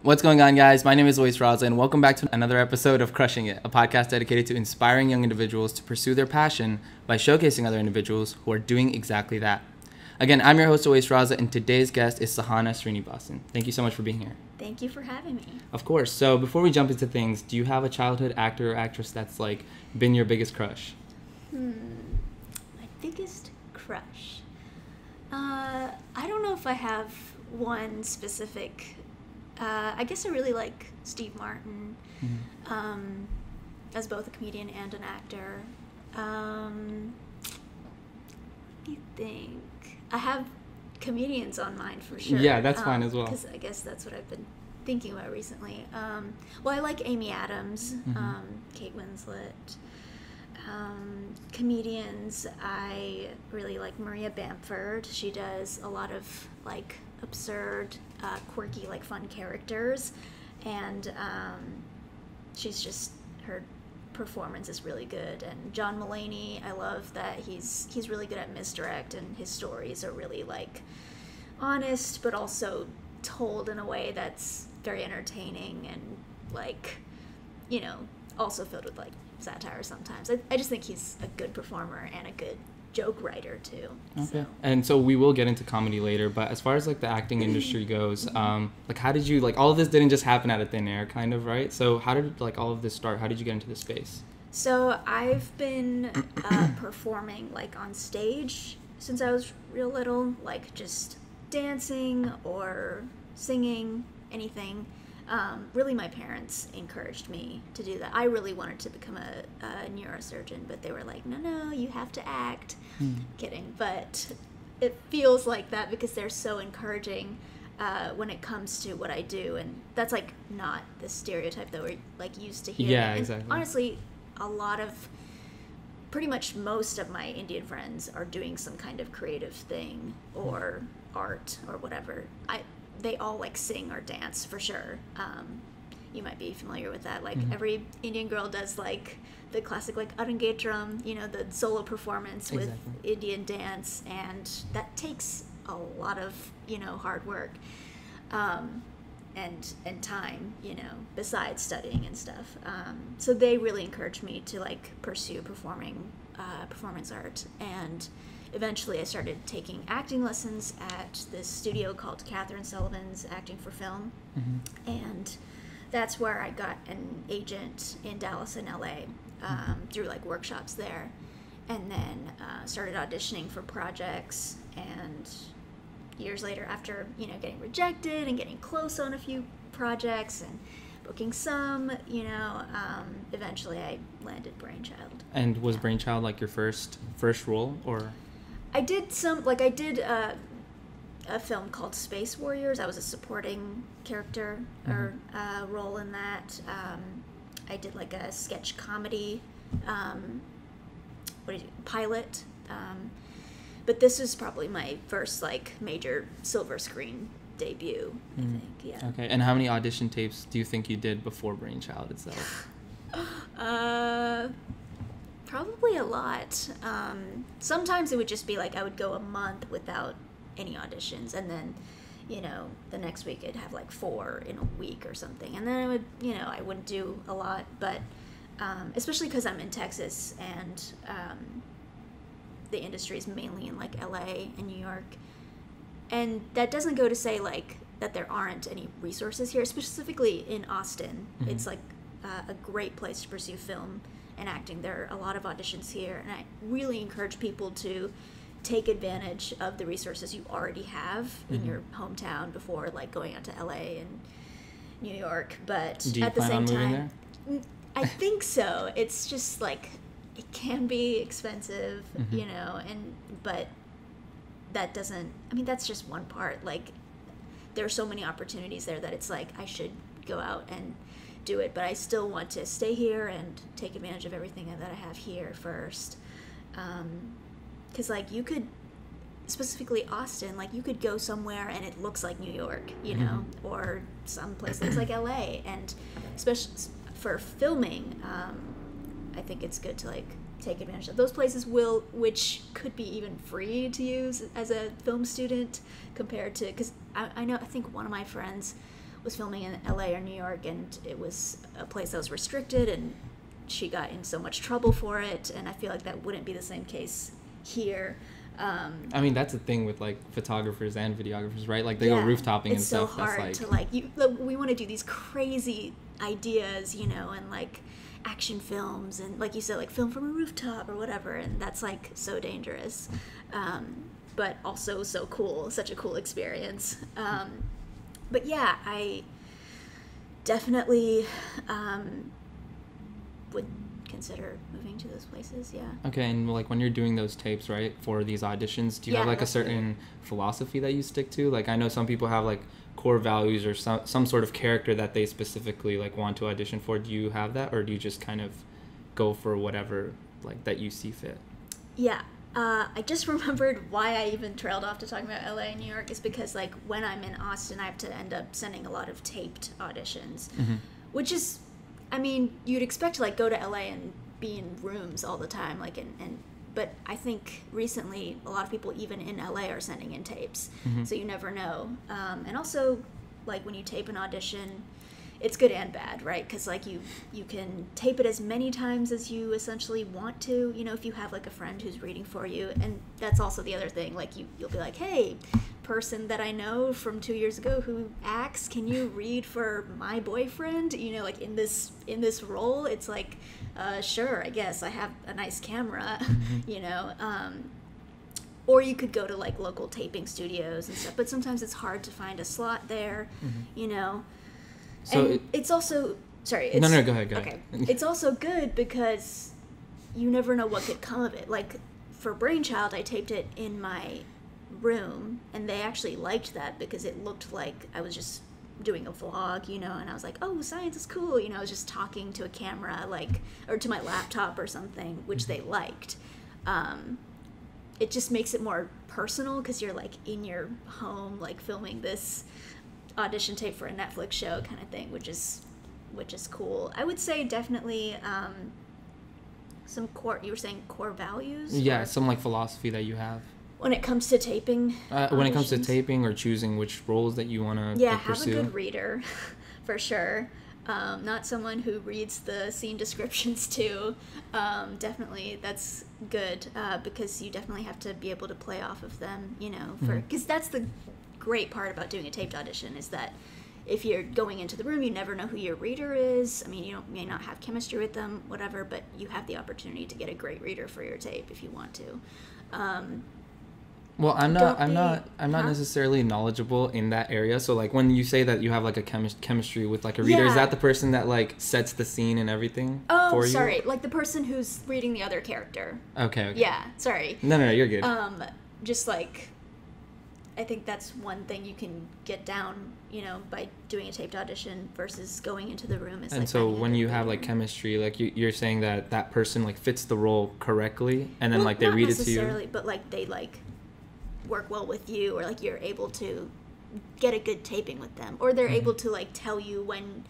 What's going on, guys? My name is Luis Raza, and welcome back to another episode of Crushing It, a podcast dedicated to inspiring young individuals to pursue their passion by showcasing other individuals who are doing exactly that. Again, I'm your host, Luis Raza, and today's guest is Sahana Srinivasan. Thank you so much for being here. Thank you for having me. Of course. So before we jump into things, do you have a childhood actor or actress that's like been your biggest crush? My biggest crush. I don't know if I have one specific. I guess I really like Steve Martin, as both a comedian and an actor. Let me think. I have comedians on mind for sure. Yeah, that's fine as well. Because I guess that's what I've been thinking about recently. Well, I like Amy Adams, Kate Winslet. Comedians, I really like Maria Bamford. She does a lot of like absurd, quirky, like fun characters, and she's just, her performance is really good. And John Mulaney, I love that he's really good at misdirect, and his stories are really like honest, but also told in a way that's very entertaining and like, you know, also filled with like satire sometimes. I just think he's a good performer and a good joke writer too. Okay. So. And so we will get into comedy later, but as far as like the acting industry goes, like how did you, like all of this didn't just happen out of thin air kind of, right? So how did like all of this start? How did you get into this space? So I've been performing like on stage since I was real little, like just dancing or singing, anything. Really, my parents encouraged me to do that. I really wanted to become a neurosurgeon, but they were like, no, you have to act. Kidding. But it feels like that because they're so encouraging when it comes to what I do. And that's like not the stereotype that we're like used to hearing. Yeah, and exactly. Honestly, pretty much most of my Indian friends are doing some kind of creative thing or art or whatever. They all like sing or dance for sure. You might be familiar with that. Like every Indian girl does like the classic like Arangetram, you know, the solo performance with Indian dance, and that takes a lot of, you know, hard work and time, you know, besides studying and stuff. So they really encouraged me to like pursue performance art, and eventually I started taking acting lessons at this studio called Catherine Sullivan's Acting for Film, and that's where I got an agent in Dallas and LA through like workshops there, and then started auditioning for projects. And years later, after, you know, getting rejected and getting close on a few projects and booking some, you know, eventually I landed Brainchild. And was Brainchild like your first role, or? I did a film called Space Warriors. I was a supporting character or role in that. I did like a sketch comedy pilot. But this was probably my first like major silver screen debut, I think. Yeah. Okay. And how many audition tapes do you think you did before Brainchild itself? Probably a lot. Sometimes it would just be like I would go a month without any auditions, and then, you know, the next week I'd have like 4 in a week or something, and then I would, you know, I wouldn't do a lot, but especially because I'm in Texas, and the industry is mainly in like LA and New York, and that doesn't go to say like that there aren't any resources here, specifically in Austin. It's like a great place to pursue film and acting. There are a lot of auditions here, and I really encourage people to take advantage of the resources you already have in your hometown before like going out to LA and New York. But do you at the plan same on moving time, there? I think so. It's just like it can be expensive, you know, but that doesn't, I mean, that's just one part. Like there are so many opportunities there that it's like I should go out and do it, but I still want to stay here and take advantage of everything that I have here first. Because like you could, specifically Austin, like you could go somewhere and it looks like New York, you know, or some place looks like LA, and especially for filming, I think it's good to like take advantage of those places, which could be even free to use as a film student compared to, because I think one of my friends was filming in LA or New York, and it was a place that was restricted, and she got in so much trouble for it, and I feel like that wouldn't be the same case here. I mean, that's the thing with like photographers and videographers, right? Like they go rooftoping and stuff. It's so hard to like, we want to do these crazy ideas, you know, and like action films, and like you said, like film from a rooftop or whatever, and that's like so dangerous, but also so cool, such a cool experience. But yeah, I definitely would consider moving to those places. Yeah. Okay, and like when you're doing those tapes, right, for these auditions, do you have like a certain philosophy that you stick to? Like I know some people have like core values or some sort of character that they specifically like want to audition for. Do you have that, or do you just kind of go for whatever like that you see fit? Yeah. I just remembered why I even trailed off to talking about LA and New York is because like when I'm in Austin, I have to end up sending a lot of taped auditions, which is, I mean, you'd expect to like go to LA and be in rooms all the time, like but I think recently a lot of people even in LA are sending in tapes, so you never know. And also, like when you tape an audition, it's good and bad, right? Because like you can tape it as many times as you essentially want to, you know, if you have like a friend who's reading for you. And that's also the other thing, like you'll be like, hey, person that I know from 2 years ago who acts, can you read for my boyfriend, you know, like in this role? It's like, sure, I guess I have a nice camera, you know. Or you could go to like local taping studios and stuff, but sometimes it's hard to find a slot there, you know. So and it's also, sorry. No, go ahead. Okay. It's also good because you never know what could come of it. Like for Brainchild, I taped it in my room, and they actually liked that because it looked like I was just doing a vlog, you know, and I was like, oh, science is cool, you know, I was just talking to a camera, like, or to my laptop or something, which they liked. It just makes it more personal because you're like in your home, like filming this audition tape for a Netflix show kind of thing, which is cool. I would say definitely some core, you were saying core values? Yeah, some like philosophy that you have. When it comes to taping? When it comes to taping or choosing which roles that you want to pursue? Have a good reader, for sure. Not someone who reads the scene descriptions too. Definitely, that's good because you definitely have to be able to play off of them, you know, because that's the great part about doing a taped audition is that if you're going into the room, you never know who your reader is. I mean, you may not have chemistry with them, whatever, but you have the opportunity to get a great reader for your tape if you want to. Well, I'm not necessarily knowledgeable in that area. So like when you say that you have like a chemistry with like a reader, is that the person that like sets the scene and everything for you? Oh, sorry, like the person who's reading the other character. Okay. Yeah, sorry. No, you're good. Just like, I think that's one thing you can get down, you know, by doing a taped audition versus going into the room. And like so when you have like chemistry, like you're saying that person like fits the role correctly, and then like they read it to you. Not necessarily, but like they like work well with you, or like you're able to get a good taping with them, or they're able to like tell you when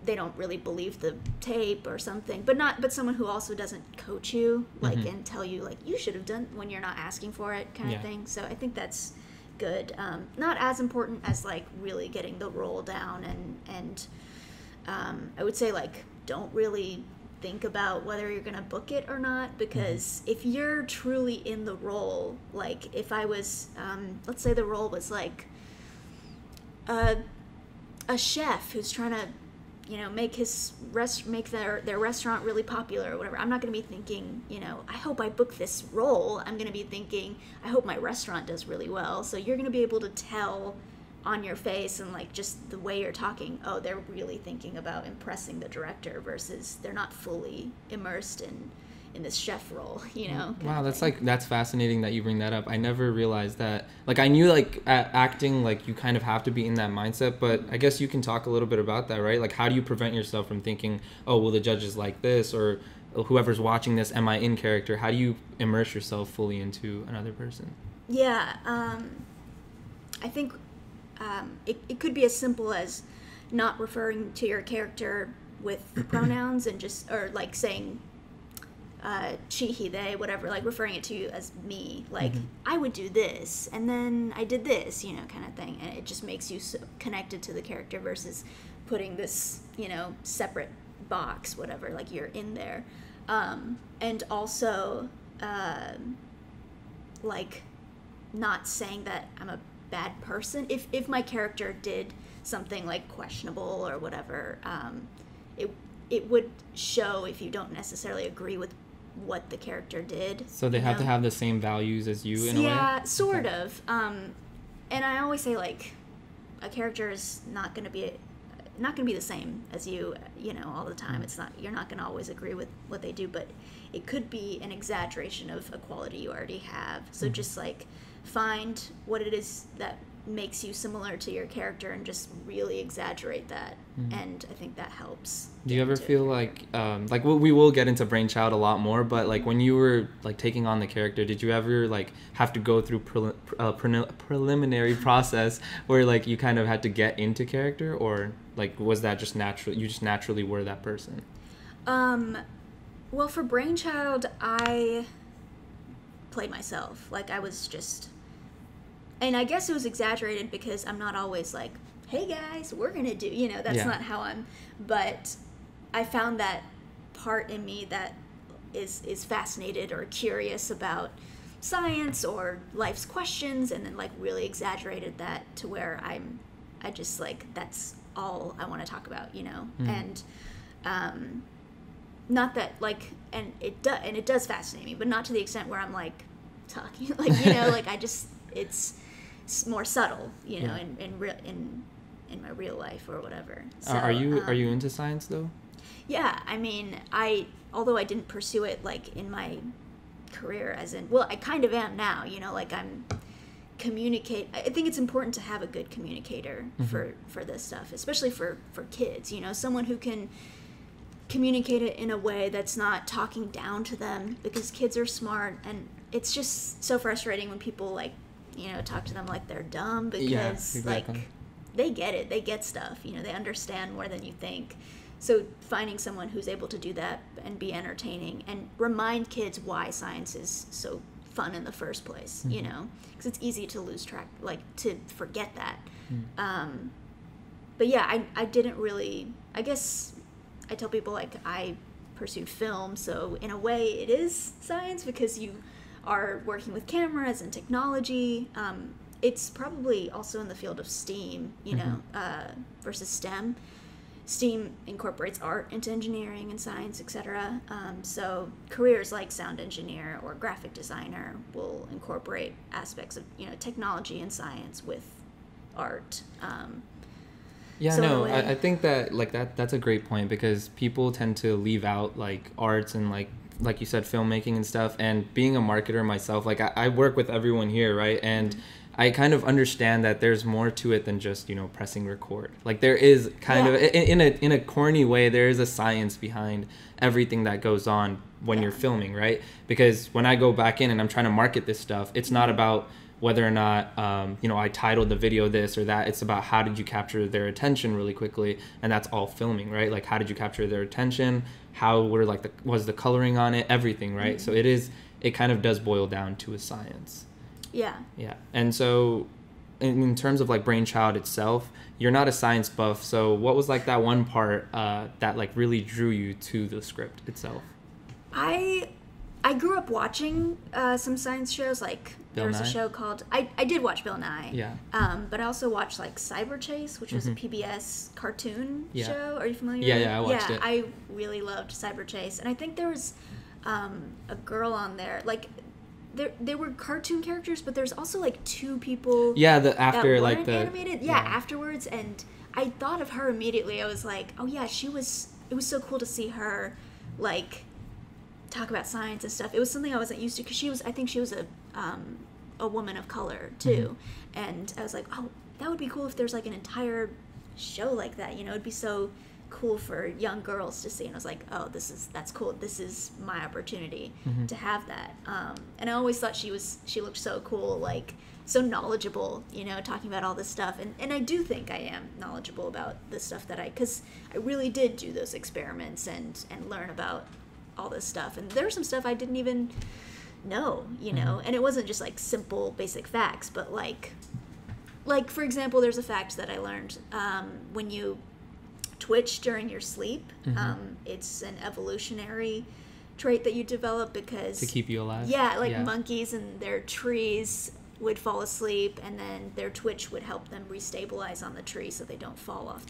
they don't really believe the tape or something, but someone who also doesn't coach you, like and tell you like you should have done when you're not asking for it kind of thing. So I think that's good. Not as important as like really getting the role down, and I would say like don't really think about whether you're gonna book it or not, because if you're truly in the role, like if I was let's say the role was like a chef who's trying to, you know, make their restaurant really popular or whatever, I'm not going to be thinking, you know, I hope I book this role. I'm going to be thinking, I hope my restaurant does really well. So you're going to be able to tell on your face and like just the way you're talking, oh, they're really thinking about impressing the director versus they're not fully immersed in this chef role, you know. Wow, that's fascinating that you bring that up. I never realized that. Like I knew like acting, like you kind of have to be in that mindset, but I guess you can talk a little bit about that, right? Like how do you prevent yourself from thinking, oh, well, the judge is like this, or whoever's watching this, am I in character? How do you immerse yourself fully into another person? Yeah, I think it could be as simple as not referring to your character with pronouns and just, or like saying, she, he, they, whatever, like referring it to you as me, like I would do this and then I did this, you know, kind of thing, and it just makes you so connected to the character versus putting this, you know, separate box, whatever, like you're in there. And also like not saying that I'm a bad person. If my character did something like questionable or whatever, it would show if you don't necessarily agree with what the character did. So they have to have the same values as you in a way? Yeah, sort of. And I always say, like, a character is not going to be the same as you, you know, all the time. It's not, you're not going to always agree with what they do, but it could be an exaggeration of a quality you already have. So just like find what it is that makes you similar to your character and just really exaggerate that. And I think that helps. Do you ever feel like we will get into Brainchild a lot more, but like when you were like taking on the character, did you ever like have to go through preliminary process where like you kind of had to get into character, or like was that just natural, you just naturally were that person? Well, for Brainchild, I played myself. Like, I was just... And I guess it was exaggerated because I'm not always like, hey, guys, we're going to do... You know, that's not how I'm... But I found that part in me that is fascinated or curious about science or life's questions, and then, like, really exaggerated that to where I just, like, that's all I want to talk about, you know? And... not that, like, and it does fascinate me, but not to the extent where I'm like talking, like, you know, like I just, it's more subtle, you know, in my real life or whatever. So, are you into science though? Yeah, I mean, although I didn't pursue it like in my career, as in, well, I kind of am now, you know, like I think it's important to have a good communicator for this stuff, especially for kids, you know, someone who can communicate it in a way that's not talking down to them, because kids are smart, and it's just so frustrating when people, like, you know, talk to them like they're dumb, because like they get it, they get stuff, you know, they understand more than you think. So finding someone who's able to do that and be entertaining and remind kids why science is so fun in the first place, you know, because it's easy to lose track, like to forget that. But yeah, I didn't really, I guess I tell people, like, I pursued film, so in a way it is science because you are working with cameras and technology. It's probably also in the field of STEAM, you know, versus STEM. STEAM incorporates art into engineering and science, etc. So careers like sound engineer or graphic designer will incorporate aspects of, you know, technology and science with art. Yeah, so no, I think that, like, that's a great point, because people tend to leave out, like, arts and, like you said, filmmaking and stuff. And being a marketer myself, like, I work with everyone here, right? And I kind of understand that there's more to it than just, you know, pressing record. Like, there is kind of, in a corny way, there is a science behind everything that goes on when you're filming, right? Because when I go back in and I'm trying to market this stuff, it's not about whether or not, you know, I titled the video this or that. It's about how did you capture their attention really quickly, and that's all filming, right? Like, how did you capture their attention? How were, like, was the coloring on it? Everything, right? So it kind of does boil down to a science. Yeah. Yeah. And so in terms of, like, Brainchild itself, you're not a science buff, so what was, like, that one part that, like, really drew you to the script itself? I grew up watching some science shows, like there was a show called, I did watch Bill Nye, but I also watched, like, Cyber Chase, which was a PBS cartoon show. Are you familiar with it? Yeah, I watched it. I really loved Cyber Chase, and I think there was a girl on there, like, there were cartoon characters, but there's also, like, two people after, that weren't animated afterwards, and I thought of her immediately. I was like, oh yeah, it was so cool to see her, like, talk about science and stuff. It was something I wasn't used to, because I think she was a woman of color too, and I was like, oh, that would be cool if there's, like, an entire show like that, you know. It'd be so cool for young girls to see. And I was like, oh, that's cool, this is my opportunity to have that. And I always thought she looked so cool, like, so knowledgeable, you know, talking about all this stuff, and I do think I am knowledgeable about the stuff that because I really did do those experiments and learn about all this stuff. And there's some stuff I didn't even know, you know, and it wasn't just like simple basic facts, but like for example, there's a fact that I learned when you twitch during your sleep, it's an evolutionary trait that you develop because to keep you alive. Yeah, like monkeys and their trees would fall asleep, and then their twitch would help them restabilize on the tree so they don't fall off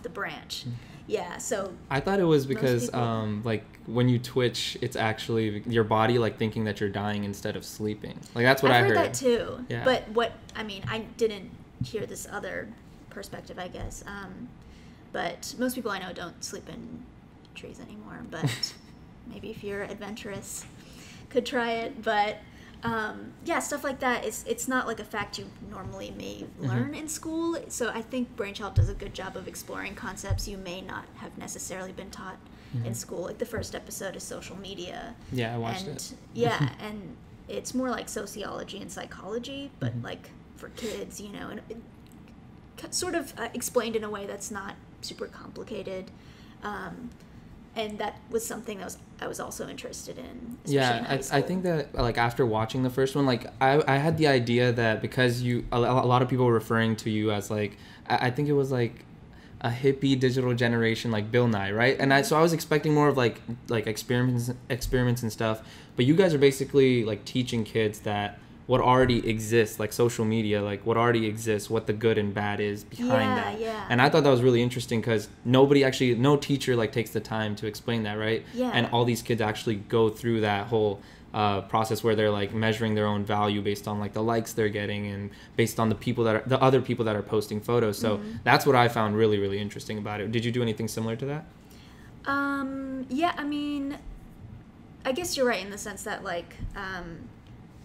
the branch. Yeah, so I thought it was because like when you twitch, it's actually your body like thinking that you're dying instead of sleeping. Like that's what I heard. I've heard that too. Yeah. But I didn't hear this other perspective, I guess. But most people I know don't sleep in trees anymore. But maybe if you're adventurous, could try it. But stuff like that. It's not like a fact you normally may learn in school. So I think Brainchild does a good job of exploring concepts you may not have necessarily been taught in school. Like the first episode is social media. Yeah, I watched it. Yeah, and it's more like sociology and psychology, but like for kids, you know, and it sort of explained in a way that's not super complicated. And that was something that I was also interested in. Yeah, I think that like after watching the first one, like I had the idea that because a lot of people were referring to you as like, I think it was like a hippie digital generation like Bill Nye, right? And so I was expecting more of like experiments and stuff, but you guys are basically like teaching kids that what already exists, like social media, like what already exists, what the good and bad is behind that. Yeah. And I thought that was really interesting because no teacher like takes the time to explain that, right? Yeah. And all these kids actually go through that whole process where they're like measuring their own value based on like the likes they're getting and based on the other people that are posting photos. So that's what I found really, really interesting about it. Did you do anything similar to that? Yeah, I mean, I guess you're right in the sense that like,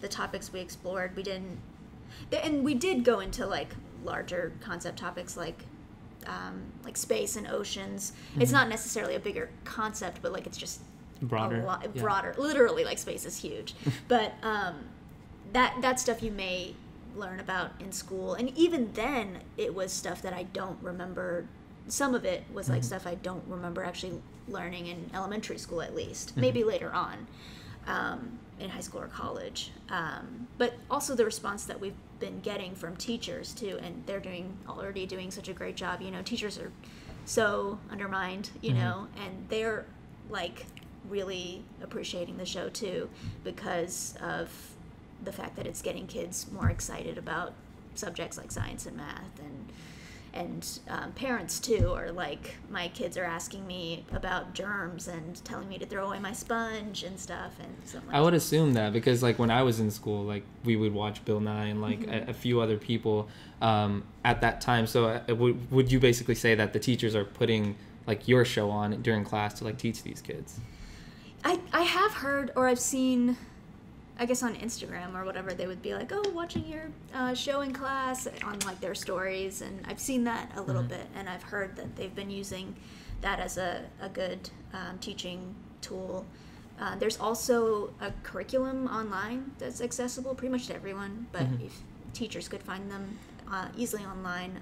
the topics we explored, we did go into like larger concept topics like space and oceans. It's not necessarily a bigger concept, but like it's just broader. Broader. Literally, like space is huge. But that stuff you may learn about in school, and even then, it was stuff that I don't remember. Some of it was like stuff I don't remember actually learning in elementary school, at least. Maybe later on. In high school or college, but also the response that we've been getting from teachers too, and they're already doing such a great job. You know, teachers are so undermined, you know, and they're like really appreciating the show too because of the fact that it's getting kids more excited about subjects like science and math, and parents too are like, my kids are asking me about germs and telling me to throw away my sponge and stuff. And so I would assume that because like when I was in school, like we would watch Bill Nye and like a few other people at that time. So would you basically say that the teachers are putting like your show on during class to like teach these kids? I have heard, or I've seen, I guess on Instagram or whatever, they would be like, oh, watching your show in class on like their stories, and I've seen that a little bit, and I've heard that they've been using that as a good teaching tool. There's also a curriculum online that's accessible pretty much to everyone, but if teachers could find them easily online,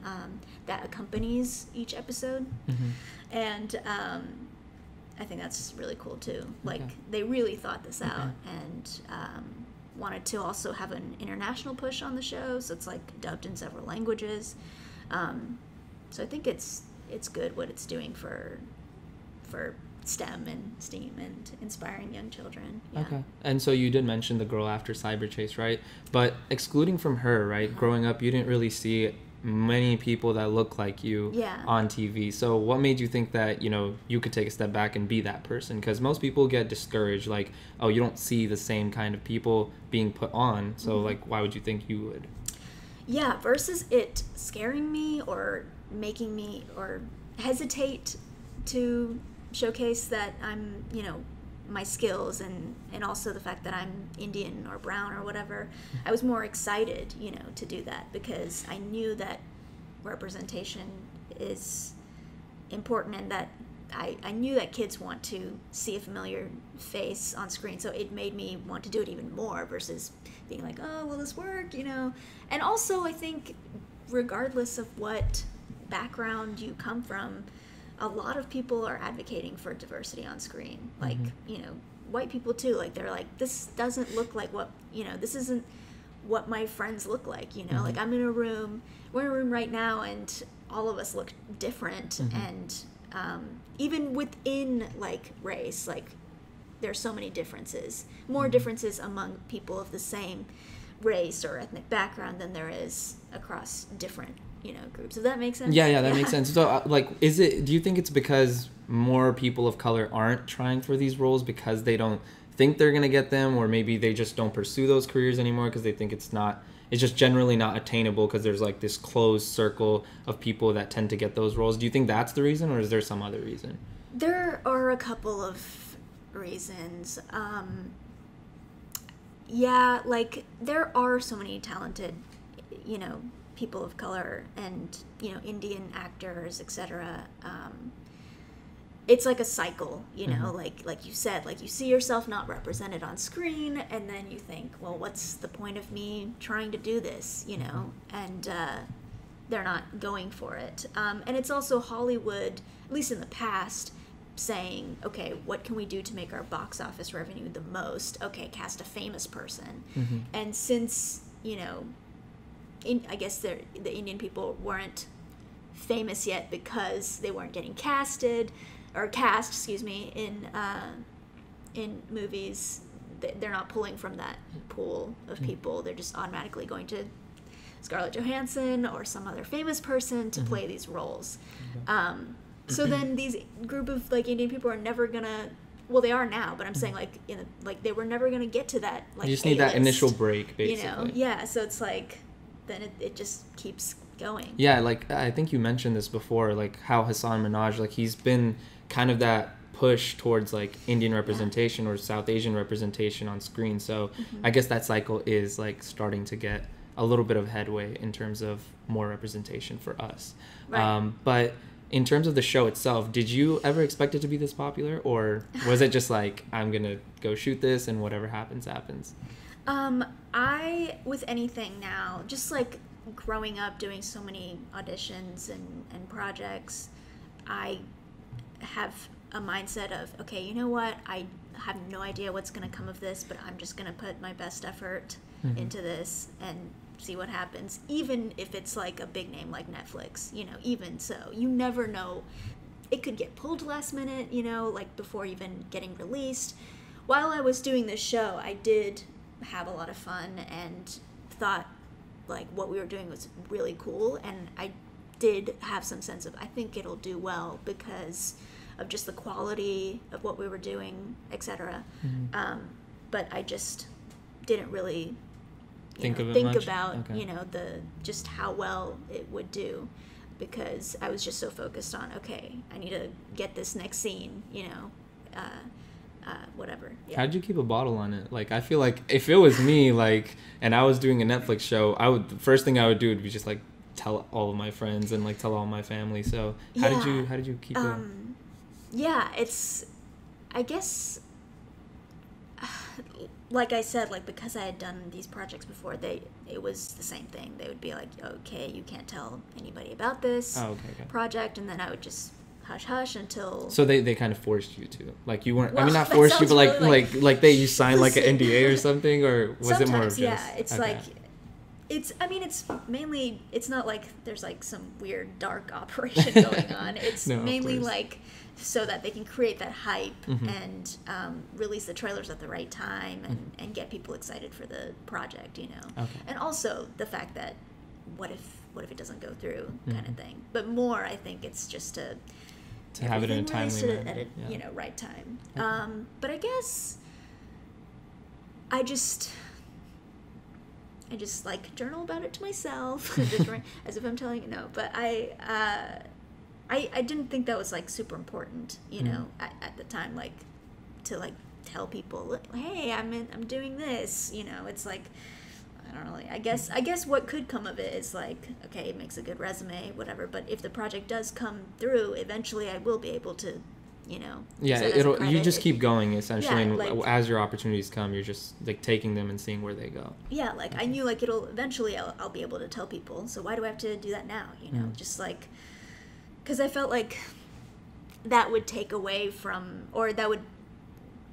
that accompanies each episode. And I think that's really cool too. Like they really thought this out and wanted to also have an international push on the show, so it's like dubbed in several languages. So I think it's good what it's doing for STEM and STEAM and inspiring young children. Yeah. Okay. And so you did mention the girl after Cyber Chase, right? But excluding from her, right, growing up, you didn't really see many people that look like you on TV. So what made you think that, you know, you could take a step back and be that person? Because most people get discouraged, like, oh, you don't see the same kind of people being put on. So, like, why would you think you would? Yeah, versus it scaring me or making me or hesitate to showcase that I'm, you know, my skills and also the fact that I'm Indian or brown or whatever, I was more excited, you know, to do that because I knew that representation is important and that I knew that kids want to see a familiar face on screen, so it made me want to do it even more versus being like, oh, will this work, you know? And also I think regardless of what background you come from, a lot of people are advocating for diversity on screen. Like, you know, white people too. Like, they're like, this doesn't look like what, you know, this isn't what my friends look like, you know? Like, we're in a room right now, and all of us look different. And even within, like, race, like, there's so many differences. More differences among people of the same race or ethnic background than there is across different, you know, groups. Does that make sense? Yeah, that makes sense. So, like, do you think it's because more people of color aren't trying for these roles because they don't think they're going to get them, or maybe they just don't pursue those careers anymore because they think it's just generally not attainable because there's, like, this closed circle of people that tend to get those roles? Do you think that's the reason, or is there some other reason? There are a couple of reasons. Yeah, like, there are so many talented, you know, people of color and, you know, Indian actors, etc. It's like a cycle, you know, like you said, like, you see yourself not represented on screen, and then you think, well, what's the point of me trying to do this, you know? And they're not going for it. And it's also Hollywood, at least in the past, saying, okay, what can we do to make our box office revenue the most? Okay, cast a famous person. And since, you know, I guess the Indian people weren't famous yet because they weren't getting cast, excuse me, in movies. They're not pulling from that pool of people. They're just automatically going to Scarlett Johansson or some other famous person to play these roles. So then these group of, like, Indian people are never gonna, well, they are now, but I'm saying, like, like, they were never gonna get to that, like, you just need that initial break, basically. You know, yeah. So it's like, then it just keeps going. Yeah, like, I think you mentioned this before, like, how Hasan Minhaj, like, he's been kind of that push towards, like, Indian representation or South Asian representation on screen. So I guess that cycle is, like, starting to get a little bit of headway in terms of more representation for us. Right. But in terms of the show itself, did you ever expect it to be this popular, or was it just like, I'm gonna go shoot this and whatever happens? With anything now, just, like, growing up doing so many auditions and projects, I have a mindset of, okay, you know what, I have no idea what's gonna come of this, but I'm just gonna put my best effort into this and see what happens, even if it's, like, a big name like Netflix, you know. Even so, you never know, it could get pulled last minute, you know, like, before even getting released. While I was doing this show, I did have a lot of fun and thought, like, what we were doing was really cool, and I did have some sense of, I think it'll do well because of just the quality of what we were doing, etc. But I just didn't really think about you know, just how well it would do, because I was just so focused on, okay, I need to get this next scene, you know, whatever. Yeah. How'd you keep a bottle on it? Like, I feel like if it was me, like, and I was doing a Netflix show, the first thing I would do would be just, like, tell all of my friends and, like, tell all my family. So how did you keep it? Yeah, it's, I guess, like I said, like, because I had done these projects before, it was the same thing. They would be like, okay, you can't tell anybody about this project, and then I would just hush until. So they kind of forced you to, like, you weren't. Well, I mean, not forced you, but really like you signed like an NDA or something, or was it more of just? Yeah, it's like. I mean, it's mainly, it's not like there's, like, some weird dark operation going on. It's mainly, like, so that they can create that hype and release the trailers at the right time and get people excited for the project, you know. Okay. And also the fact that what if it doesn't go through kind of thing. But more, I think it's just to have it in a timely manner. At a you know, right time. Okay. But I guess I just like journal about it to myself as if I'm telling you. No, but I didn't think that was, like, super important, you know, at the time, like, to, like, tell people, hey, I'm doing this, you know. It's like, I don't know, like, I guess what could come of it is, like, okay, it makes a good resume, whatever, but if the project does come through, eventually I will be able to, you know. Yeah, you just keep going, essentially, and, like, as your opportunities come, you're just, like, taking them and seeing where they go. Yeah, like, I knew, like, it'll eventually I'll be able to tell people, so why do I have to do that now, you know? Just, like, because I felt like that would take away from, or that would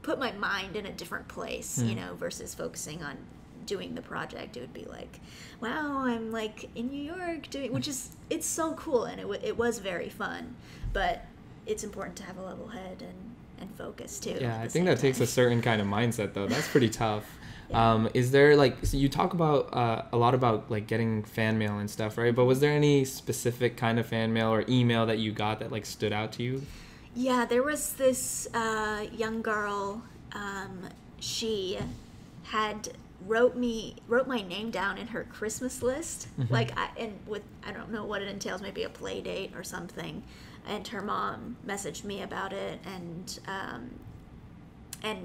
put my mind in a different place, you know, versus focusing on doing the project. It would be like, wow, I'm like in New York doing, which is, it's so cool, and it was very fun, but it's important to have a level head and focus too. Yeah, I think that takes a certain kind of mindset though. That's pretty tough. Yeah. Is there like, so you talk about a lot about like getting fan mail and stuff, right? But was there any specific kind of fan mail or email that you got that like stood out to you? Yeah, there was this young girl. She had wrote my name down in her Christmas list, like I don't know what it entails, maybe a play date or something. And her mom messaged me about it, and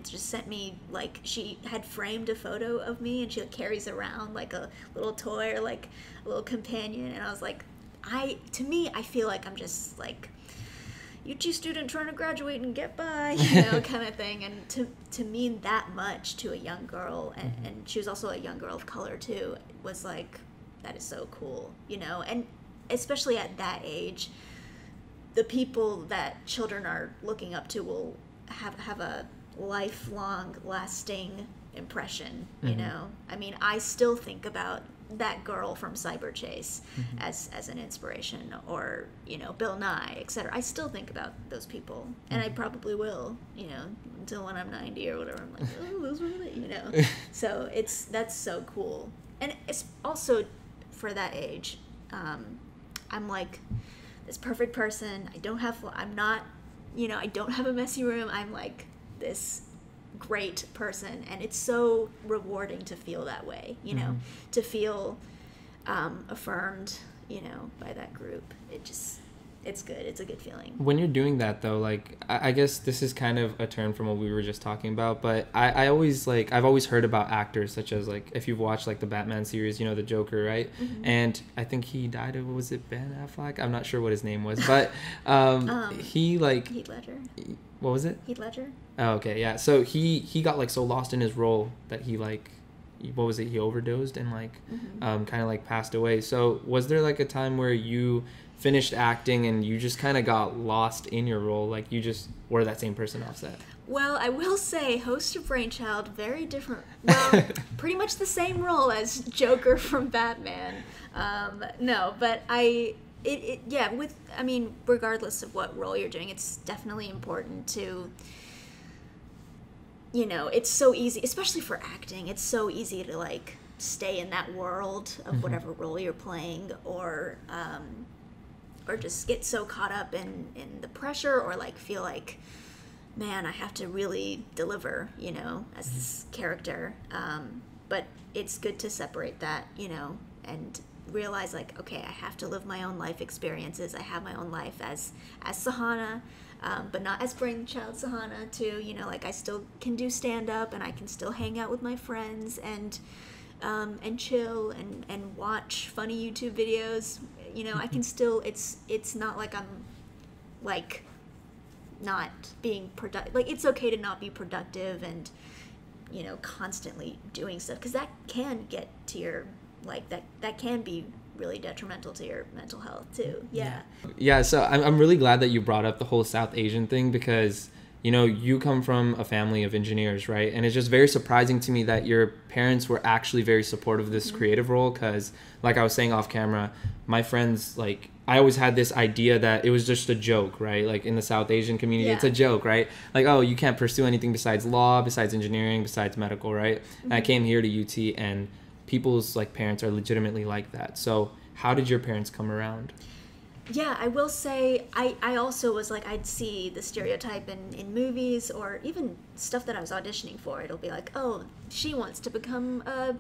just sent me, like, she had framed a photo of me, and she like carries around like a little toy or like a little companion. And I was like, to me, I feel like I'm just like UT student trying to graduate and get by, you know, kind of thing. And to mean that much to a young girl, and she was also a young girl of color too, was like, that is so cool, you know. And especially at that age, the people that children are looking up to will have a lifelong lasting impression, you know. I mean, I still think about that girl from Cyber Chase as an inspiration, or, you know, Bill Nye, etc. I still think about those people, and I probably will, you know, until when I'm 90 or whatever. I'm like, oh, those were the, you know. So that's so cool. And it's also, for that age, I'm like this perfect person. I'm not, you know, I don't have a messy room. I'm like this great person, and it's so rewarding to feel that way, you know, to feel affirmed, you know, by that group. It's good. It's a good feeling. When you're doing that though, like, I guess this is kind of a turn from what we were just talking about, but I've always heard about actors such as, like, if you've watched like the Batman series, you know, the Joker, right? And I think he died of, was it Ben Affleck? I'm not sure what his name was, but he, like, Heath Ledger. What was it? Heath Ledger. Oh, okay, yeah. So he got like so lost in his role that he, like, what was it? He overdosed and like kind of like passed away. So was there like a time where you finished acting and you just kind of got lost in your role, like you just were that same person off set? Well, I will say, host of Brainchild, very different. Well, pretty much the same role as Joker from Batman. No, but regardless of what role you're doing, it's definitely important to, you know, it's so easy, especially for acting, it's so easy to like stay in that world of whatever role you're playing, or just get so caught up in the pressure, or like feel like, man, I have to really deliver, you know, as this character. But it's good to separate that, you know, and realize like, okay, I have to live my own life experiences. I have my own life as Sahana, but not as Brainchild Sahana too, you know, like I still can do stand-up, and I can still hang out with my friends and chill and watch funny YouTube videos. You know, I can still, it's not like I'm like not being productive. Like, it's okay to not be productive and, you know, constantly doing stuff, because that can get to your, like, that can be really detrimental to your mental health too. Yeah, so I'm really glad that you brought up the whole South Asian thing, because, you know, you come from a family of engineers, right? And it's just very surprising to me that your parents were actually very supportive of this creative role, because, like I was saying off camera, my friends, like, I always had this idea that it was just a joke, right? Like, in the South Asian community, it's a joke, right? Like, oh, you can't pursue anything besides law, besides engineering, besides medical, right? And I came here to UT, and people's, like, parents are legitimately like that. So how did your parents come around? Yeah, I will say, I also was like, I'd see the stereotype in movies, or even stuff that I was auditioning for. It'll be like, oh, she wants to become a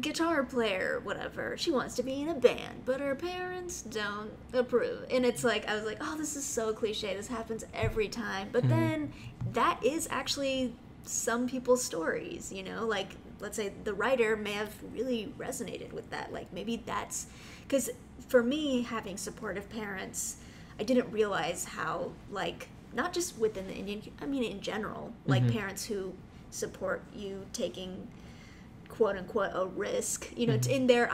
guitar player, whatever. She wants to be in a band, but her parents don't approve. And it's like, I was like, oh, this is so cliche. This happens every time. But then that is actually some people's stories, you know? Like, let's say the writer may have really resonated with that. Like, maybe that's... Because for me, having supportive parents, I didn't realize how, like, not just within the Indian... I mean, in general, like, parents who support you taking, quote-unquote, a risk, you know, it's in their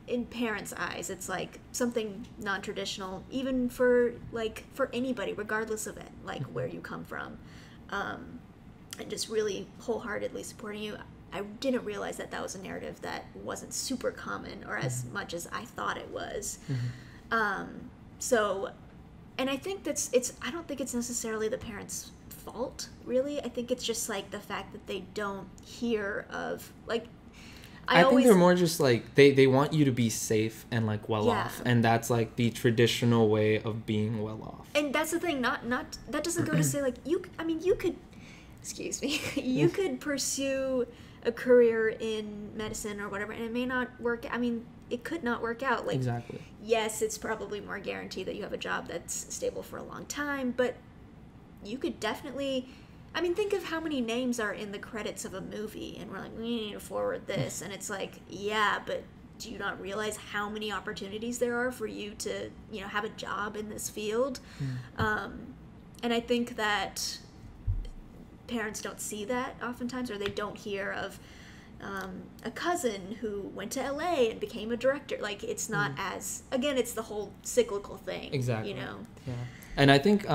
in parents' eyes, it's like something non-traditional, even for anybody, regardless of it, like where you come from, and just really wholeheartedly supporting you. I didn't realize that was a narrative that wasn't super common, or as much as I thought it was. So, and I think I don't think it's necessarily the parents' fault, really. I think it's just like the fact that they don't hear of, like, I think they're more just like they want you to be safe and like well off, and that's like the traditional way of being well off. And that's the thing, not that doesn't go to say like you could, excuse me, you could pursue a career in medicine or whatever, and it may not work. I mean, it could not work out. Like, exactly. Yes, it's probably more guaranteed that you have a job that's stable for a long time, but you could definitely, I mean, think of how many names are in the credits of a movie, and we're like, we need to forward this, and it's like, yeah, but do you not realize how many opportunities there are for you to, have a job in this field? And I think that parents don't see that oftentimes, or they don't hear of a cousin who went to LA and became a director. Like, it's not as, again, it's the whole cyclical thing. Exactly. Yeah. And I think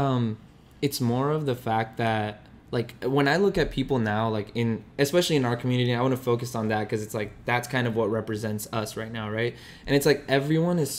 it's more of the fact that, like, when I look at people now, like, especially in our community, I want to focus on that because it's like that's kind of what represents us right now, right? And it's like everyone's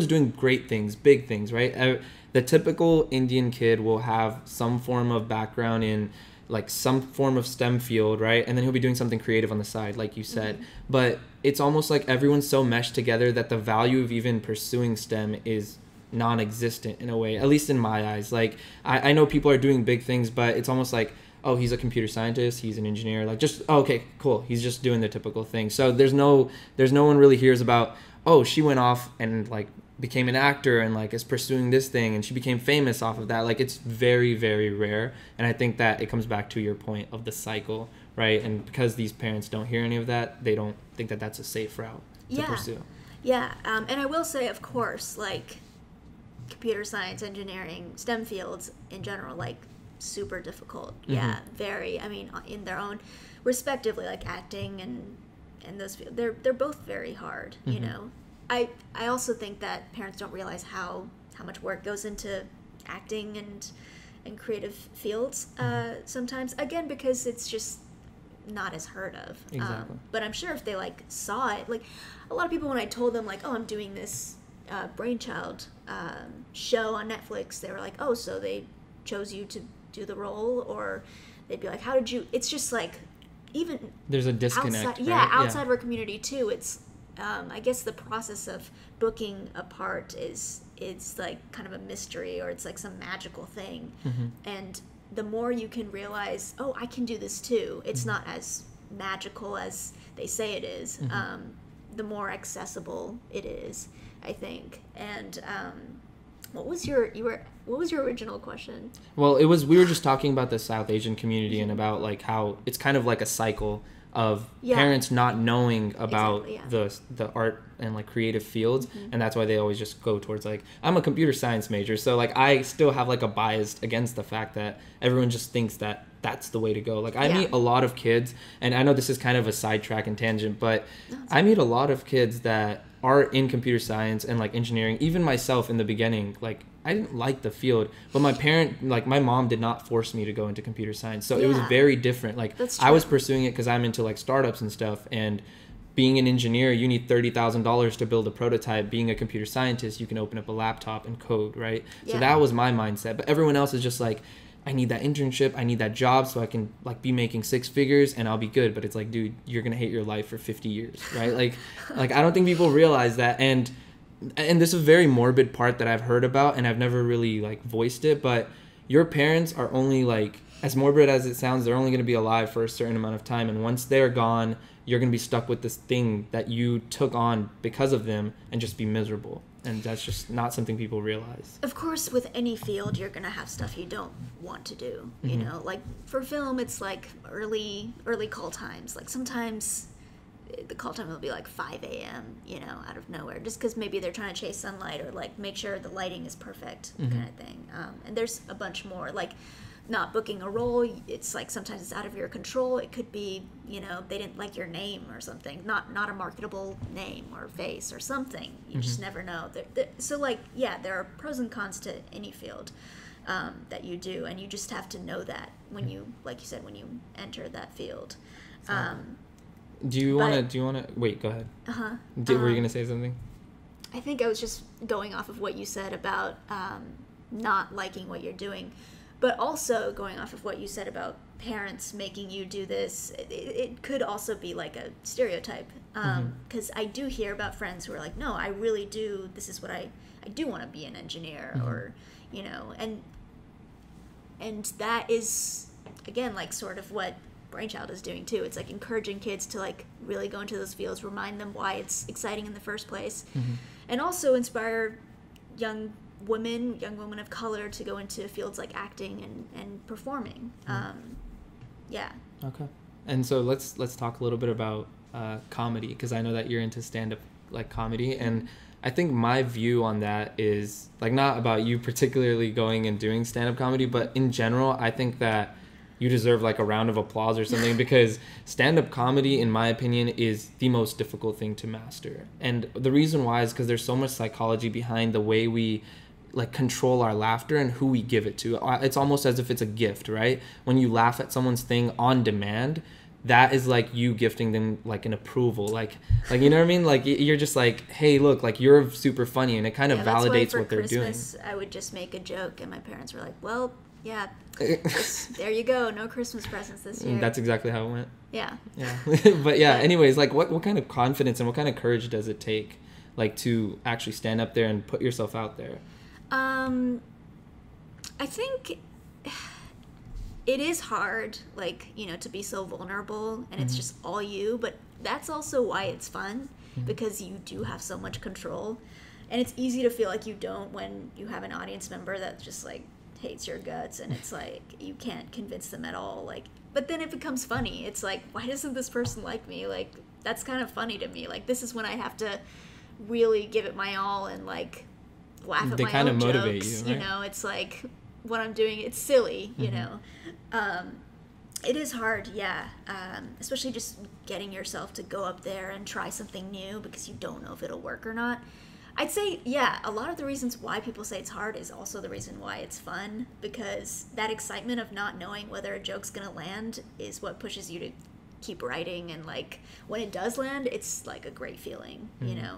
doing great things, big things, right? The typical Indian kid will have some form of background in like some form of STEM field, right? And then he'll be doing something creative on the side, like you said. But it's almost like everyone's so meshed together that the value of even pursuing STEM is non-existent in a way, at least in my eyes. Like, I know people are doing big things, but it's almost like, oh, he's a computer scientist, he's an engineer, like, just, oh, okay, cool, he's just doing the typical thing. So there's no one really hears about, oh, she went off and like became an actor and like is pursuing this thing and she became famous off of that. Like, it's very, very rare. And I think that it comes back to your point of the cycle, right? And because these parents don't hear any of that, they don't think that that's a safe route to pursue. And I will say, of course, like, computer science, engineering, STEM fields in general, like, super difficult. Very. I mean, in their own respectively, like acting and those fields, they're both very hard. You know, I also think that parents don't realize how much work goes into acting and creative fields sometimes. Again, because it's just not as heard of. Exactly. But I'm sure if they like saw it, like a lot of people, when I told them like, oh, I'm doing this Brainchild show on Netflix, they were like, oh, so they chose you to do the role? Or they'd be like, how did you, it's just like, even there's a disconnect outside, right? outside of our community too. It's I guess the process of booking a part is like kind of a mystery, or it's like some magical thing. And the more you can realize, oh, I can do this too, it's not as magical as they say it is, the more accessible it is, I think. And what was your original question? Well, we were just talking about the South Asian community and about like how it's kind of like a cycle of parents not knowing about the art and like creative fields, and that's why they always just go towards like, I'm a computer science major, so like I still have like a bias against the fact that everyone just thinks that that's the way to go. Like, I meet a lot of kids, and I know this is kind of a sidetrack and tangent, but I meet a lot of kids that are in computer science and like engineering. Even myself in the beginning, like, I didn't like the field, but my mom did not force me to go into computer science, so it was very different. Like, I was pursuing it because I'm into like startups and stuff, and being an engineer, you need $30,000 to build a prototype. Being a computer scientist, you can open up a laptop and code, right? So that was my mindset. But everyone else is just like, I need that internship, I need that job so I can like be making six figures and I'll be good. But it's like, dude, you're gonna hate your life for 50 years, right? like I don't think people realize that. And this is a very morbid part that I've heard about, and I've never really like voiced it, but your parents are only, like, as morbid as it sounds, they're only going to be alive for a certain amount of time, and once they're gone, you're going to be stuck with this thing that you took on because of them and just be miserable. And that's just not something people realize. Of course, with any field, you're going to have stuff you don't want to do. You know, like for film, it's like early call times. Like sometimes the call time will be like 5 a.m., you know, out of nowhere, just because maybe they're trying to chase sunlight or like make sure the lighting is perfect, kind of thing. And there's a bunch more. Like not booking a role, it's like sometimes it's out of your control. It could be, you know, they didn't like your name or something, not a marketable name or face or something. You just never know. So like, yeah, there are pros and cons to any field that you do, and you just have to know that when you, like you said, when you enter that field. Do you want to wait, go ahead. Were you going to say something? I think I was just going off of what you said about not liking what you're doing, but also going off of what you said about parents making you do this. It could also be like a stereotype, because I do hear about friends who are like, no, I really do, this is what I do want to be an engineer, or, you know, and that is, again, like sort of what Brainchild is doing too. It's like encouraging kids to like really go into those fields, remind them why it's exciting in the first place, and also inspire young women of color to go into fields like acting and performing. Yeah. Okay. And so let's talk a little bit about comedy, because I know that you're into stand-up like comedy, and I think my view on that is like not about you particularly going and doing stand-up comedy, but in general, I think that you deserve like a round of applause or something, because stand-up comedy, in my opinion, is the most difficult thing to master. And the reason why is because there's so much psychology behind the way we like control our laughter and who we give it to. It's almost as if it's a gift, right? When you laugh at someone's thing on demand, that is like you gifting them like an approval, like you know what I mean, like you're just like, hey, look, like you're super funny, and it kind of validates what they're doing. I would just make a joke and my parents were like, well, yeah, there you go, no Christmas presents this year. That's exactly how it went. Yeah. But yeah, anyways, like what kind of confidence and what kind of courage does it take like to actually stand up there and put yourself out there? I think it is hard, like, you know, to be so vulnerable and it's just all you, but that's also why it's fun, because you do have so much control, and it's easy to feel like you don't when you have an audience member that just like hates your guts, and it's like you can't convince them at all, like, but then it becomes funny. It's like, why doesn't this person like me? Like, that's kind of funny to me. Like, this is when I have to really give it my all and like laugh at my own jokes, you, right? You know, it's like what I'm doing, it's silly, you know. It is hard, yeah, especially just getting yourself to go up there and try something new because you don't know if it'll work or not. I'd say, yeah, a lot of the reasons why people say it's hard is also the reason why it's fun, because that excitement of not knowing whether a joke's gonna land is what pushes you to keep writing, and like when it does land, it's like a great feeling, you know.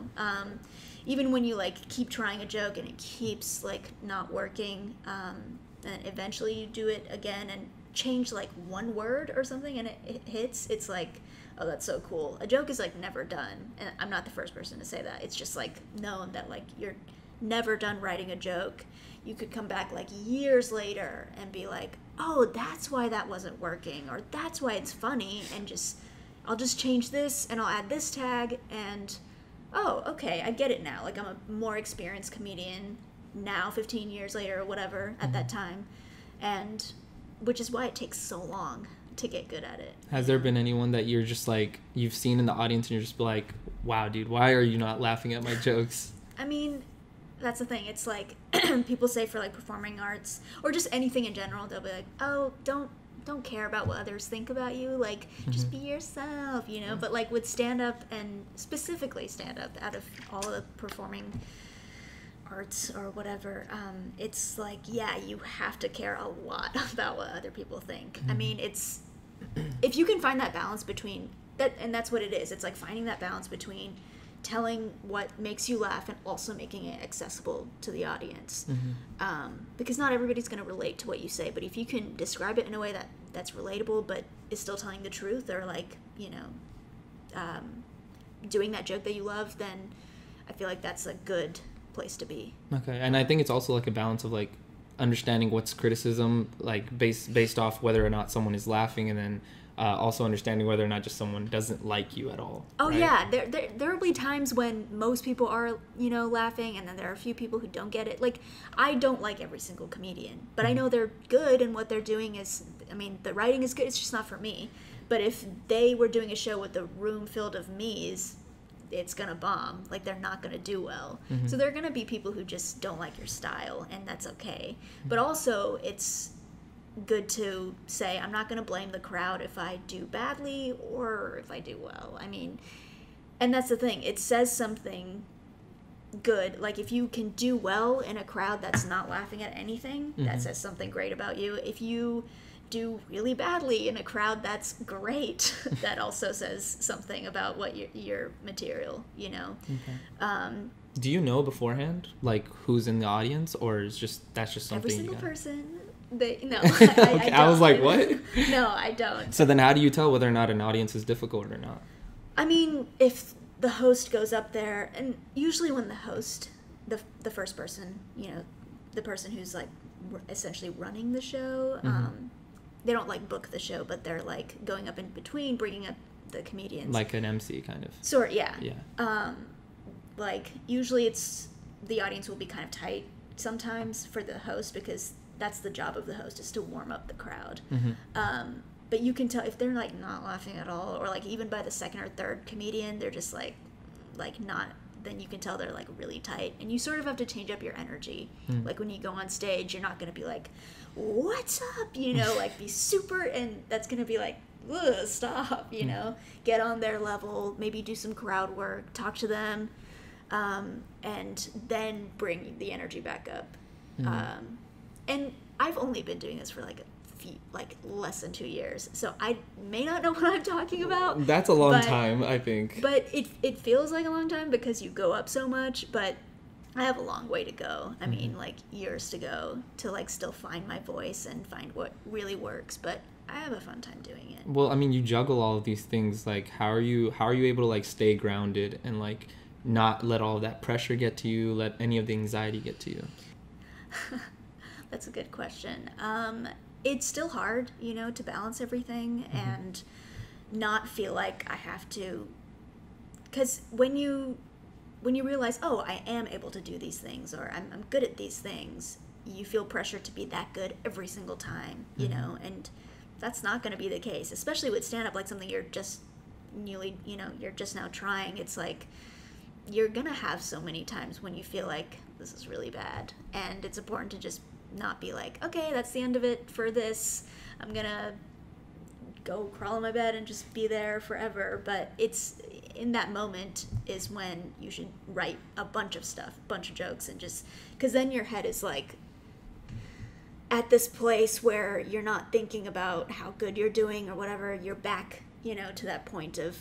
Even when you like keep trying a joke and it keeps like not working, and eventually you do it again and change like one word or something and it hits, it's like, oh, that's so cool. A joke is like never done, and I'm not the first person to say that. It's just like known that like you're never done writing a joke. You could come back like years later and be like, oh, that's why that wasn't working, or that's why it's funny, and just I'll just change this and I'll add this tag, and oh, okay, I get it now. Like, I'm a more experienced comedian now, 15 years later or whatever at that time, and which is why it takes so long to get good at it. Has there been anyone that you're just like, you've seen in the audience and you're just like, wow, dude, why are you not laughing at my jokes? I mean, that's the thing. It's like people say for like performing arts or just anything in general, they'll be like, oh, don't care about what others think about you, like just be yourself, you know. But like with stand-up, and specifically stand-up, out of all of the performing arts or whatever, it's like, yeah, you have to care a lot about what other people think. I mean, it's, if you can find that balance between that, and that's what it is, it's like finding that balance between telling what makes you laugh and also making it accessible to the audience, because not everybody's going to relate to what you say, but if you can describe it in a way that's relatable but is still telling the truth, or like, you know, doing that joke that you love, then I feel like that's a good place to be. Okay. And I think it's also like a balance of like understanding what's criticism, like based off whether or not someone is laughing, and then also understanding whether or not just someone doesn't like you at all. Oh, right? Yeah, there will be times when most people are, you know, laughing, and then there are a few people who don't get it. Like, I don't like every single comedian, but I know they're good, and what they're doing is, I mean, the writing is good, it's just not for me. But if they were doing a show with a room filled of me's, it's gonna bomb. Like, they're not gonna do well. So there are gonna be people who just don't like your style, and that's okay. But also, it's good to say, I'm not going to blame the crowd if I do badly or if I do well. I mean, and that's the thing. It says something good. Like, if you can do well in a crowd that's not laughing at anything, that says something great about you. If you do really badly in a crowd that's great, that also says something about what your material, you know. Do you know beforehand, like, who's in the audience, or is that's just something every single person? No, okay, I was like, what? No, I don't. So then how do you tell whether or not an audience is difficult or not? I mean, if the host goes up there, and usually when the host, the first person, you know, the person who's like essentially running the show, they don't like book the show, but they're like going up in between, bringing up the comedians. Like an MC kind of. Sort, yeah. Yeah. Like, usually the audience will be kind of tight sometimes for the host, because that's the job of the host, is to warm up the crowd. But you can tell if they're like not laughing at all, or like even by the second or third comedian, they're just like not, then you can tell they're like really tight, and you sort of have to change up your energy. Like, when you go on stage, you're not going to be like, what's up, you know, like be super, and that's going to be like, ugh, stop, you know, get on their level, maybe do some crowd work, talk to them, and then bring the energy back up. And I've only been doing this for like less than 2 years, so I may not know what I'm talking about. That's a long time, I think. But it feels like a long time because you go up so much, but I have a long way to go. I mean, like, years to go to like still find my voice and find what really works, but I have a fun time doing it. Well, I mean, you juggle all of these things. Like, how are you able to like stay grounded and like not let all of that pressure get to you, let any of the anxiety get to you? That's a good question. It's still hard, you know, to balance everything and not feel like I have to, because when you realize, oh, I am able to do these things, or I'm good at these things, you feel pressure to be that good every single time, you know, and that's not going to be the case, especially with stand-up, like something you're just newly, you know, you're just now trying. It's like, you're going to have so many times when you feel like this is really bad, and it's important to just not be like, okay, that's the end of it for this, I'm gonna go crawl in my bed and just be there forever. But it's in that moment is when you should write a bunch of stuff, bunch of jokes, and just, because then your head is like at this place where you're not thinking about how good you're doing or whatever. You're back, you know, to that point of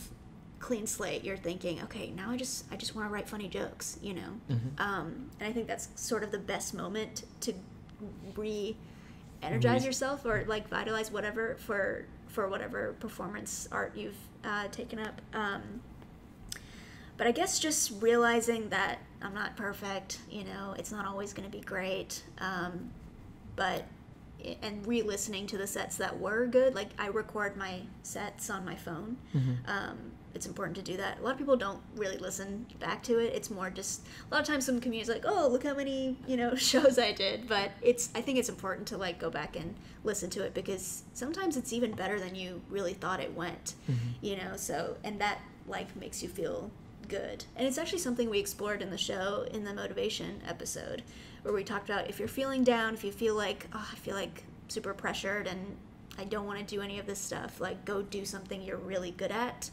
clean slate. You're thinking, okay, now I just want to write funny jokes, you know. And I think that's sort of the best moment to re-energize yourself, or like vitalize whatever for whatever performance art you've taken up. But I guess just realizing that I'm not perfect, you know, it's not always going to be great, and re-listening to the sets that were good. Like, I record my sets on my phone. It's important to do that. A lot of people don't really listen back to it. It's more just, a lot of times some comedians are like, oh, look how many, you know, shows I did. But I think it's important to like go back and listen to it, because sometimes it's even better than you really thought it went, you know. So, and that like makes you feel good. And it's actually something we explored in the show, in the motivation episode, where we talked about, if you're feeling down, if you feel like, oh, I feel like super pressured and I don't want to do any of this stuff, like, go do something you're really good at.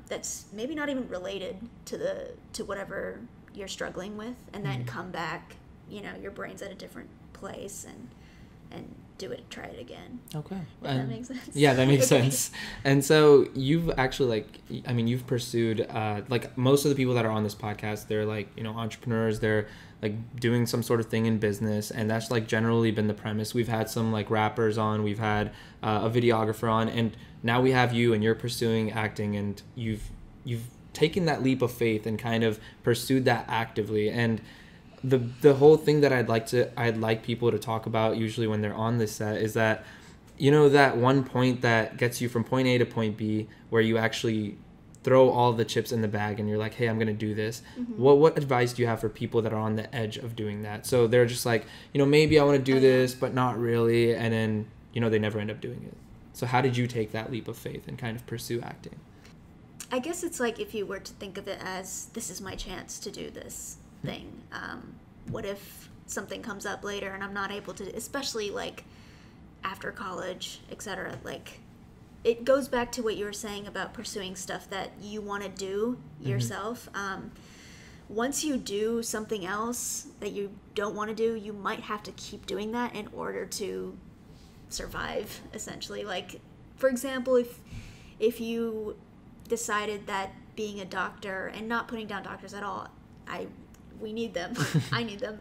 That's maybe not even related to whatever you're struggling with, and then come back, you know, your brain's at a different place, and do it, try it again. Okay. That makes sense. Yeah, that makes sense. And so you've actually, like, I mean, you've pursued, like, most of the people that are on this podcast, they're like, you know, entrepreneurs, they're like doing some sort of thing in business, and that's like generally been the premise. We've had some like rappers on, we've had a videographer on, and now we have you, and you're pursuing acting, and you've taken that leap of faith and kind of pursued that actively. And the whole thing that I'd like people to talk about usually when they're on this set is that, you know, that one point that gets you from point A to point B, where you actually throw all the chips in the bag and you're like, hey, I'm going to do this. What advice do you have for people that are on the edge of doing that? So they're just like, you know, maybe I want to do this, but not really. And then, you know, they never end up doing it. So how did you take that leap of faith and kind of pursue acting? I guess it's like, if you were to think of it as, this is my chance to do this thing. What if something comes up later and I'm not able to, especially like after college, etc. Like, it goes back to what you were saying about pursuing stuff that you want to do yourself. Once you do something else that you don't want to do, you might have to keep doing that in order to survive, essentially. Like, for example, if you decided that being a doctor, and not putting down doctors at all, we need them. I need them.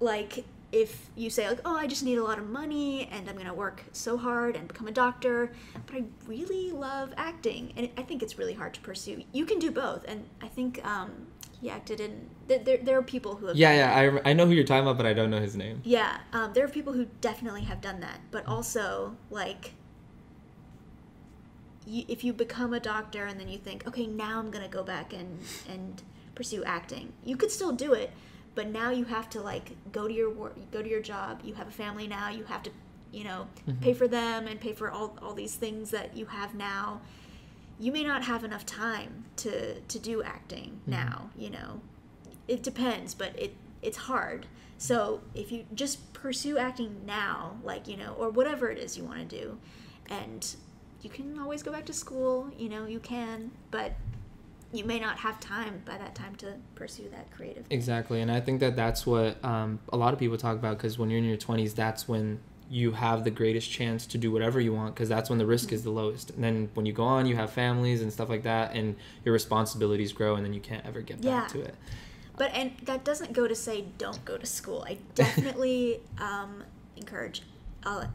Like, if you say, like, oh, I just need a lot of money and I'm going to work so hard and become a doctor, but I really love acting, and I think it's really hard to pursue. You can do both, and I think he acted in... There are people who have... Yeah, I know who you're talking about, but I don't know his name. Yeah, there are people who definitely have done that, but also, like, if you become a doctor and then you think, okay, now I'm going to go back and pursue acting, you could still do it. But now you have to, like, go to your work, go to your job. You have a family now. You have to, pay for them and pay for all these things that you have now. You may not have enough time to do acting now, It depends, but it's hard. So if you just pursue acting now, like, or whatever it is you want to do, and you can always go back to school, you can, but you may not have time by that time to pursue that creative thing. Exactly, and I think that's what a lot of people talk about, because when you're in your 20s, that's when you have the greatest chance to do whatever you want, because that's when the risk is the lowest. And then when you go on, you have families and stuff like that, and your responsibilities grow, and then you can't ever get back to it. But, and that doesn't go to say don't go to school. I definitely encourage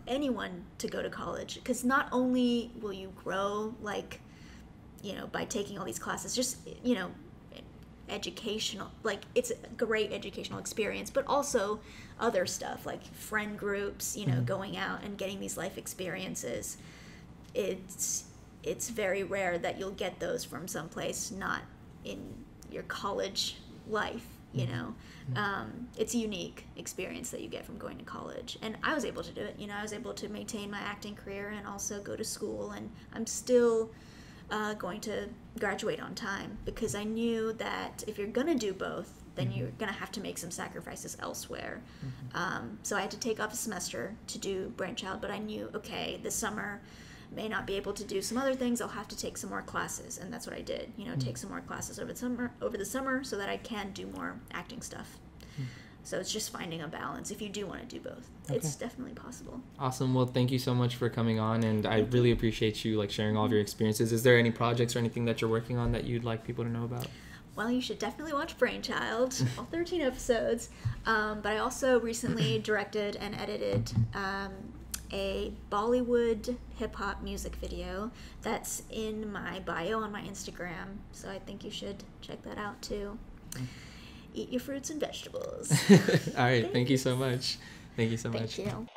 anyone to go to college, because not only will you grow, like, by taking all these classes, just, educational, like, it's a great educational experience, but also other stuff like friend groups, going out and getting these life experiences. It's very rare that you'll get those from someplace not in your college life, it's a unique experience that you get from going to college. And I was able to do it, I was able to maintain my acting career and also go to school, and I'm still going to graduate on time, because I knew that if you're going to do both, then you're going to have to make some sacrifices elsewhere. So I had to take off a semester to do Brainchild, but I knew, okay, this summer may not be able to do some other things. I'll have to take some more classes, and that's what I did. Take some more classes over the summer so that I can do more acting stuff. So it's just finding a balance if you do want to do both. Okay. It's definitely possible. Awesome. Well, thank you so much for coming on, and I really appreciate you, like, sharing all of your experiences. Is there any projects or anything that you're working on that you'd like people to know about? Well, you should definitely watch Brainchild, all 13 episodes. But I also recently directed and edited a Bollywood hip-hop music video that's in my bio on my Instagram. So I think you should check that out too. Eat your fruits and vegetables. All right. Thank you so much. Thank you so much. Thank you.